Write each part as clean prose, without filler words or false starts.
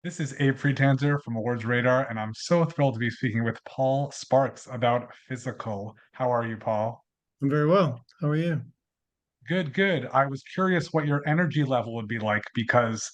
This is Abe Friedtanzer from Awards Radar, and I'm so thrilled to be speaking with Paul Sparks about Physical. How are you, Paul? I'm very well. How are you? Good, good. I was curious what your energy level would be like because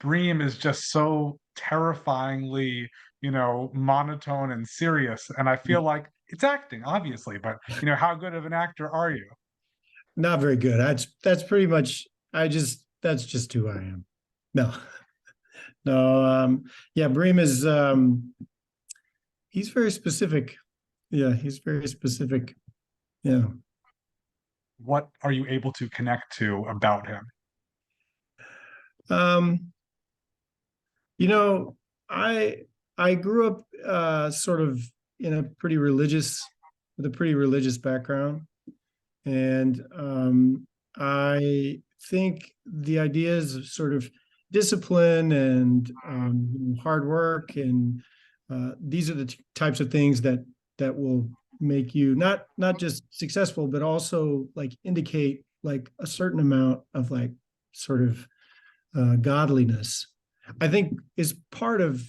Bream is just so terrifyingly, monotone and serious. And I feel like it's acting, obviously, but how good of an actor are you? Not very good. That's pretty much that's just who I am. No, no. Yeah, Breem is he's very specific. Yeah, he's very specific. Yeah. What are you able to connect to about him? Um, you know, I grew up sort of in a pretty religious with a pretty religious background. And I think the ideas of sort of discipline and hard work and these are the types of things that will make you not just successful, but also like indicate like a certain amount of like sort of godliness. I think is part of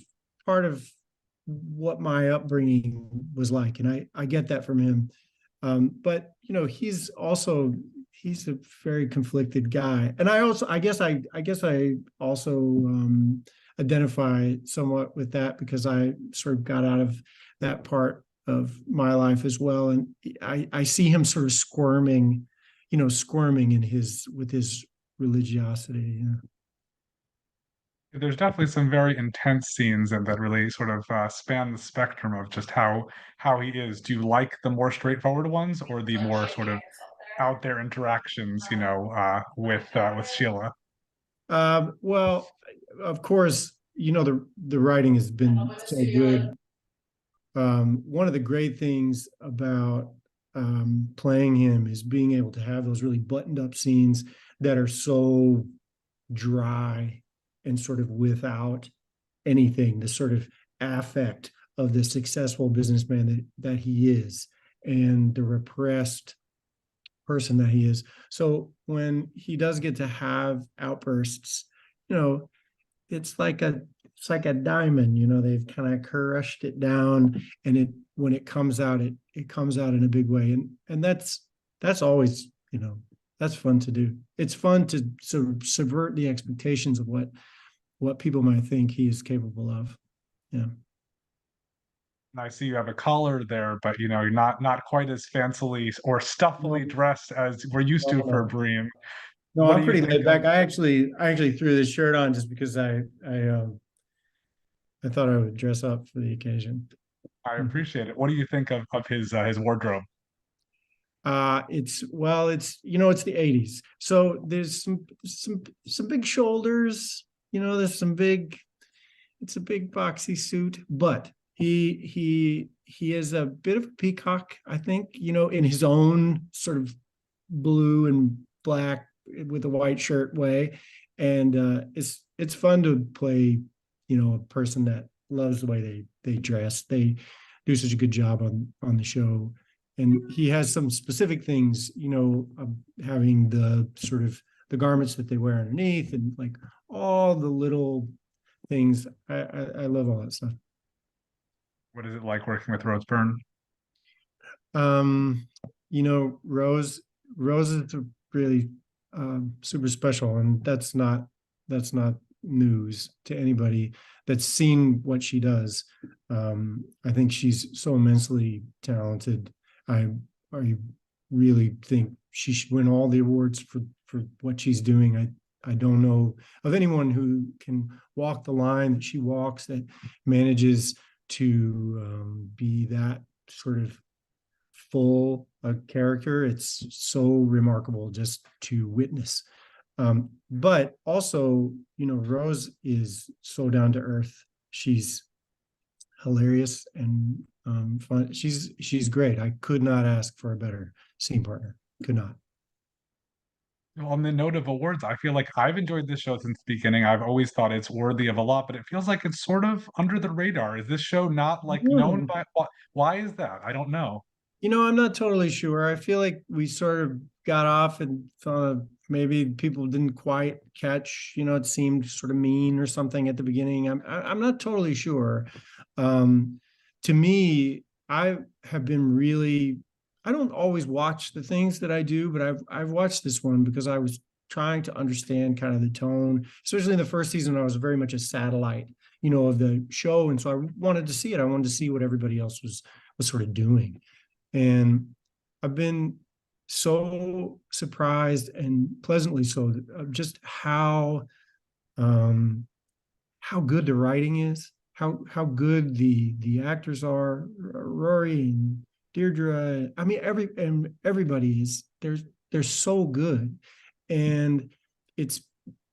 what my upbringing was like, and I get that from him. But he's a very conflicted guy, and I guess I also identify somewhat with that because I sort of got out of that part of my life as well, and I see him sort of squirming in his with his religiosity. Yeah. There's definitely some very intense scenes and that really sort of span the spectrum of just how he is. Do you like the more straightforward ones or the more sort of out there interactions, with Sheila? Well, of course, the writing has been so good. One of the great things about playing him is being able to have those really buttoned up scenes that are so dry and sort of without anything, the sort of affect of the successful businessman that he is and the repressed person that he is. So when he does get to have outbursts, you know, it's like a diamond, they've kind of crushed it down, and it when it comes out, it comes out in a big way. And that's always, that's fun to do. It's fun to sort of subvert the expectations of what people might think he is capable of. Yeah. And I see you have a collar there, but you're not quite as fancily or stuffily No, dressed as we're used no, to for no. Bream. No, What do I'm you pretty think laid of? back. I actually threw this shirt on just because I thought I would dress up for the occasion. I appreciate it. What do you think of his wardrobe? It's the 80s. So there's some big shoulders, there's some big it's a big boxy suit, but he is a bit of a peacock, I think, in his own sort of blue and black with a white shirt way. And it's fun to play, a person that loves the way they dress. They do such a good job on the show. And he has some specific things, having the sort of the garments that they wear underneath and like all the little things. I love all that stuff. What is it like working with Rose Byrne? Um, Rose is really super special, and that's not news to anybody that's seen what she does. I think she's so immensely talented. I I really think she should win all the awards for what she's doing. I don't know of anyone who can walk the line that she walks, that manages to be that sort of full character. It's so remarkable just to witness. But also, Rose is so down to earth. She's hilarious and fun. She's great. I could not ask for a better scene partner. Could not. On the note of awards, I feel like I've enjoyed this show since the beginning. I've always thought it's worthy of a lot, but it feels like it's sort of under the radar. Is this show not like known No. by why is that? I don't know. I'm not totally sure. I feel like we sort of got off and found maybe people didn't quite catch, it seemed sort of mean or something at the beginning. I'm not totally sure. Um, to me, I have been really, I don't always watch the things that I do, but I've watched this one because I was trying to understand kind of the tone, especially in the first season. I was very much a satellite, of the show, and so I wanted to see it. I wanted to see what everybody else was sort of doing, and I've been so surprised and pleasantly so of just um, how good the writing is, how good the actors are, Rory and Deirdre. I mean, everybody is they're so good, and it's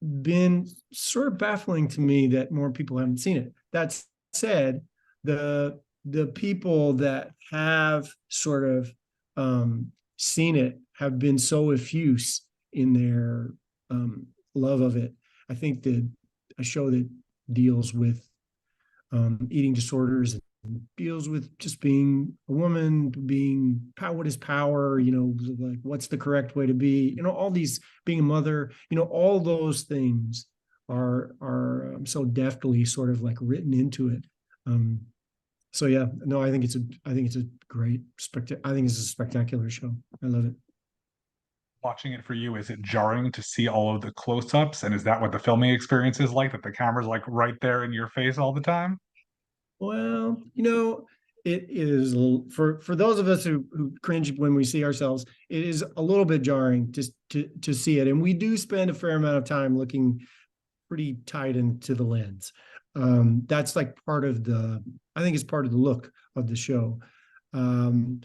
been sort of baffling to me that more people haven't seen it. That said, the people that have sort of seen it have been so effuse in their love of it. I think that a show that deals with eating disorders and deals with just being a woman, being what is power, like what's the correct way to be, all these, being a mother, all those things are so deftly sort of like written into it. So yeah, no, I think it's a great I think it's a spectacular show. I love it. Watching it for you, is it jarring to see all of the close-ups? And is that what the filming experience is like, that the camera's like right there in your face all the time? Well, it is for those of us who cringe when we see ourselves, it is a little bit jarring just to see it. And we do spend a fair amount of time looking pretty tight into the lens. That's like I think it's part of the look of the show. Um,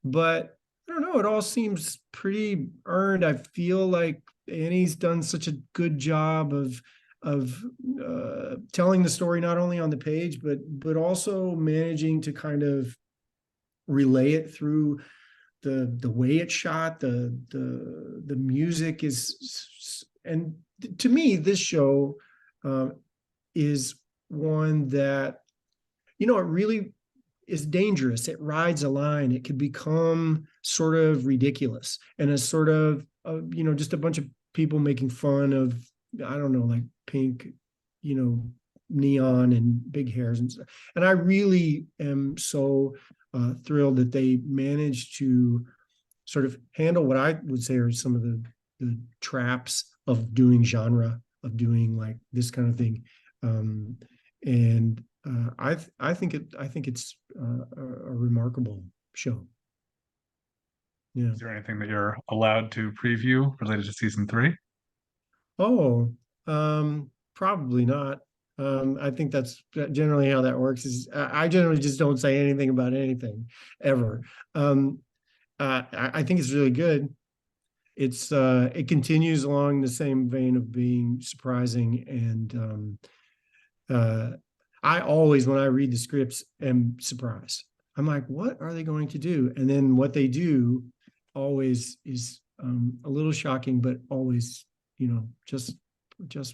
but I don't know, it all seems pretty earned. I feel like Annie's done such a good job of telling the story not only on the page but also managing to kind of relay it through the way it's shot, the music is, and to me this show is one that it really is dangerous. It rides a line. It could become sort of ridiculous and a sort of just a bunch of people making fun of, I don't know, like pink, neon and big hairs and stuff. And I really am so thrilled that they managed to sort of handle what I would say are some of the traps of doing genre, of doing like this kind of thing. And I think it's a remarkable show. Yeah. Is there anything that you're allowed to preview related to season three? Oh, probably not. I think that's generally how that works. Is I generally just don't say anything about anything ever. I think it's really good. It continues along the same vein of being surprising, and I always, when I read the scripts, am surprised. I'm like, what are they going to do? And then what they do always is a little shocking, but always, just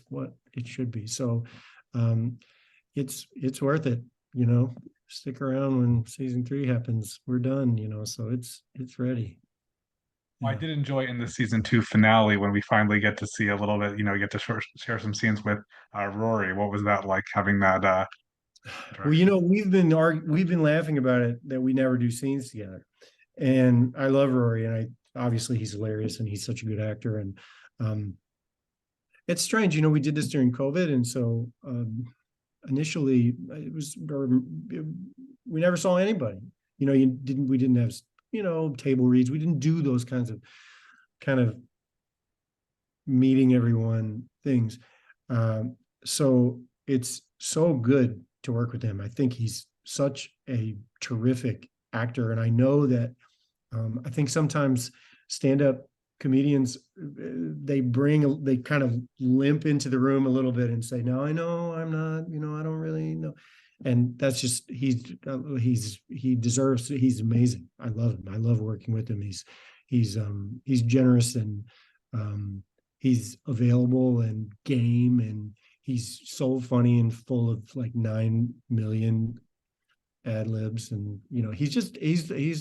what it should be. So um, it's worth it. Stick around when season 3 happens. We're done. So it's ready. Well, I Yeah. did enjoy in the season two finale when we finally get to see a little bit, get to share some scenes with Rory. What was that like, having that Well, interaction? we've been laughing about it that we never do scenes together, and I love Rory, and obviously he's hilarious and he's such a good actor, and um, it's strange, we did this during COVID, and so initially we never saw anybody. We didn't have table reads. We didn't do those kinds of kind of meeting everyone things. So it's so good to work with him. I think he's such a terrific actor, and I know that I think sometimes stand-up comedians they kind of limp into the room a little bit and say, "No, I know I'm not. I don't really know." And that's just he deserves. He's amazing. I love him. I love working with him. He's generous, and um, he's available and game, and he's so funny and full of like 9 million ad libs, and he's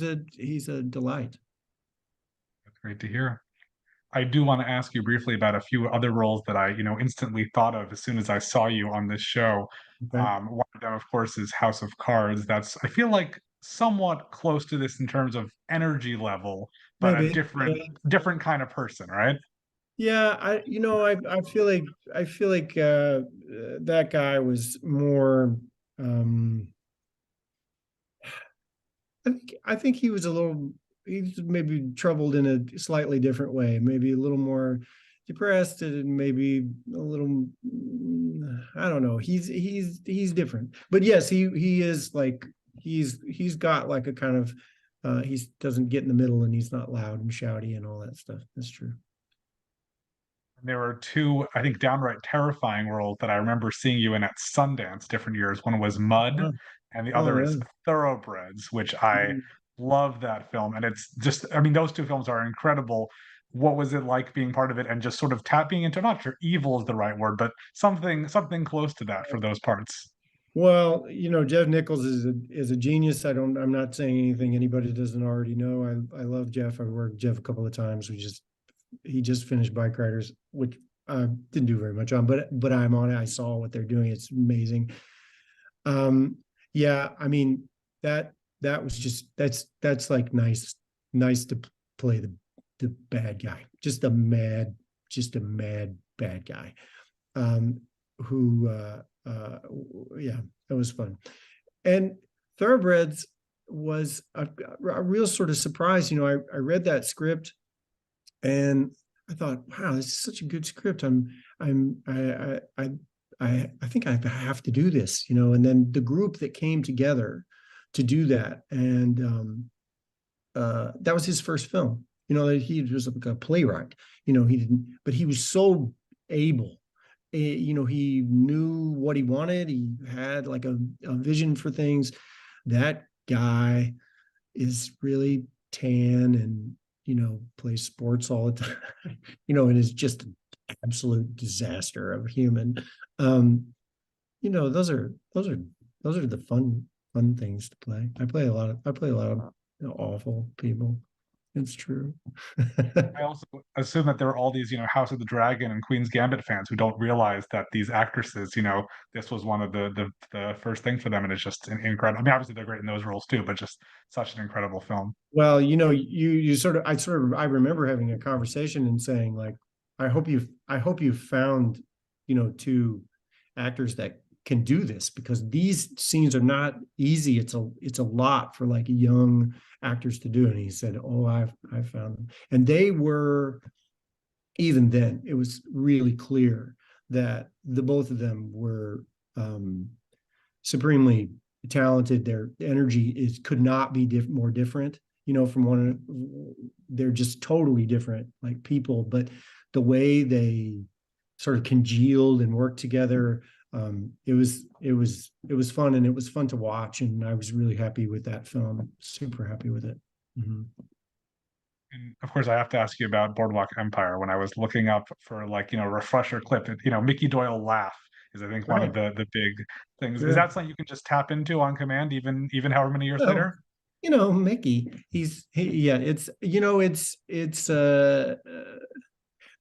a delight. That's great to hear. I do want to ask you briefly about a few other roles that I, instantly thought of as soon as I saw you on this show. Okay. One of them, of course, is House of Cards. That's, I feel like, somewhat close to this in terms of energy level, but a Maybe. different kind of person, right? Yeah, I feel like that guy was more um I think he was a little he's maybe troubled in a slightly different way, maybe a little more depressed and maybe a little I don't know. He's different. But yes, he is like he's got like a kind of he doesn't get in the middle and he's not loud and shouty and all that stuff. That's true. There were two, I think, downright terrifying roles that I remember seeing you in at Sundance different years. One was Mud, Oh, and the oh other is really? Thoroughbreds, which I love that film. And it's just, I mean, those two films are incredible. What was it like being part of it and just sort of tapping into, I'm not sure evil is the right word, but something close to that for those parts. Well, Jeff Nichols is a genius. I'm not saying anything anybody doesn't already know. I love Jeff. I've worked with Jeff a couple of times. He just finished Bike Riders, which I didn't do very much on, but I'm on it. I saw what they're doing. It's amazing. Um, yeah, I mean that that was just that's like nice to play the bad guy, just a mad bad guy. Um, who uh yeah, that was fun. And Thoroughbreds was a real sort of surprise. I read that script and I thought, wow, this is such a good script. I'm I think I have to do this, and then the group that came together to do that. And that was his first film. He was like a playwright. He didn't, but he was so able. He knew what he wanted. He had like a vision for things. That guy is really tan and plays sports all the time. And is just an absolute disaster of a human. Um, those are the fun things to play. I play a lot of awful people. It's true. I also assume that there are all these, House of the Dragon and Queen's Gambit fans who don't realize that these actresses, this was one of the first thing for them, and it's just incredible. I mean, obviously they're great in those roles too, but just such an incredible film. Well, you I remember having a conversation and saying like, I hope you found, two actors that can do this because these scenes are not easy. It's a lot for like young actors to do. And he said, "Oh, I've found them," and they were even then. It was really clear that the both of them were supremely talented. Their energy could not be more different, from one. They're just totally different, like people, but the way they sort of congealed and worked together, it was fun, and it was fun to watch, and I was really happy with that film. Super happy with it. Mm-hmm. And of course, I have to ask you about Boardwalk Empire. When I was looking up for like, refresher clip, Mickey Doyle laugh is I think one of Right. the big things. Is Yeah. that something you can just tap into on command, even however many years Well, later? Mickey, yeah,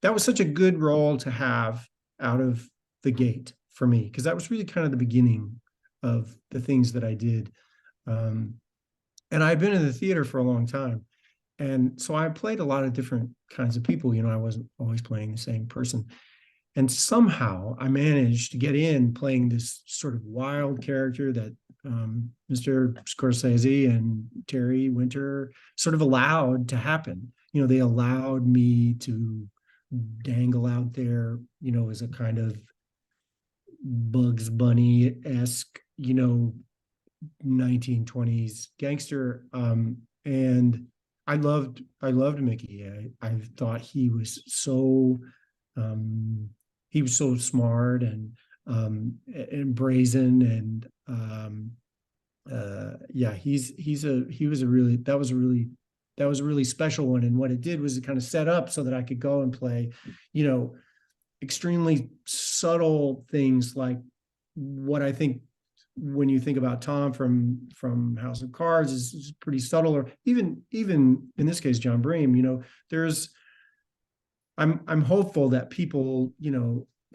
that was such a good role to have out of the gate for me, because that was really kind of the beginning of the things that I did. Um, and I'd been in the theater for a long time. And so I played a lot of different kinds of people. I wasn't always playing the same person. And somehow I managed to get in playing this sort of wild character that Mr. Scorsese and Terry Winter sort of allowed to happen. They allowed me to dangle out there, as a kind of Bugs Bunny-esque, 1920s gangster. And I loved Mickey. I thought um, he was so smart and brazen, and yeah, he was a really that was a really special one. And what it did was it kind of set up so that I could go and play, you know, extremely subtle things like what I think when you think about Tom from House of Cards is pretty subtle, or even in this case, John Bream, there's I'm hopeful that people,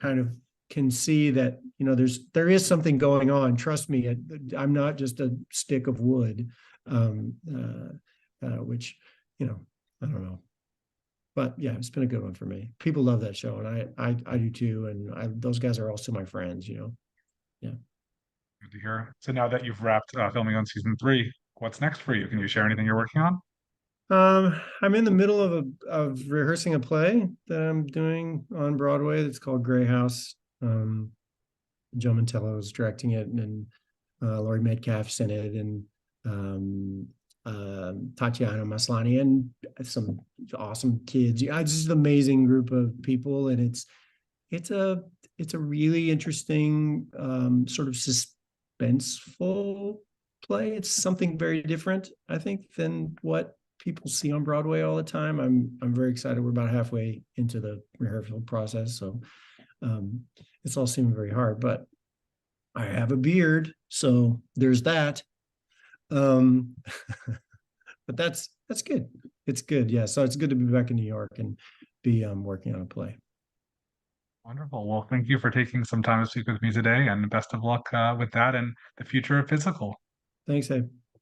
kind of can see that, there is something going on. Trust me, I'm not just a stick of wood, which, I don't know. But yeah, it's been a good one for me. People love that show, and I do too. And those guys are also my friends. Yeah. Good to hear. So now that you've wrapped filming on season 3, what's next for you? Can you share anything you're working on? I'm in the middle of rehearsing a play that I'm doing on Broadway that's called Grey House. Joe Mantello is directing it, and Laurie Metcalf's in it, and um, Tatiana Maslany, and some awesome kids. Yeah, it's just an amazing group of people, and it's a it's a really interesting sort of suspenseful play. It's something very different, I think, than what people see on Broadway all the time. I'm very excited. We're about halfway into the rehearsal process, so um, it's all seeming very hard. But I have a beard, so there's that. Um, but that's good. It's good, yeah. So it's good to be back in New York and be working on a play. Wonderful. Well, thank you for taking some time to speak with me today, and best of luck with that and the future of physical. Thanks, Ed.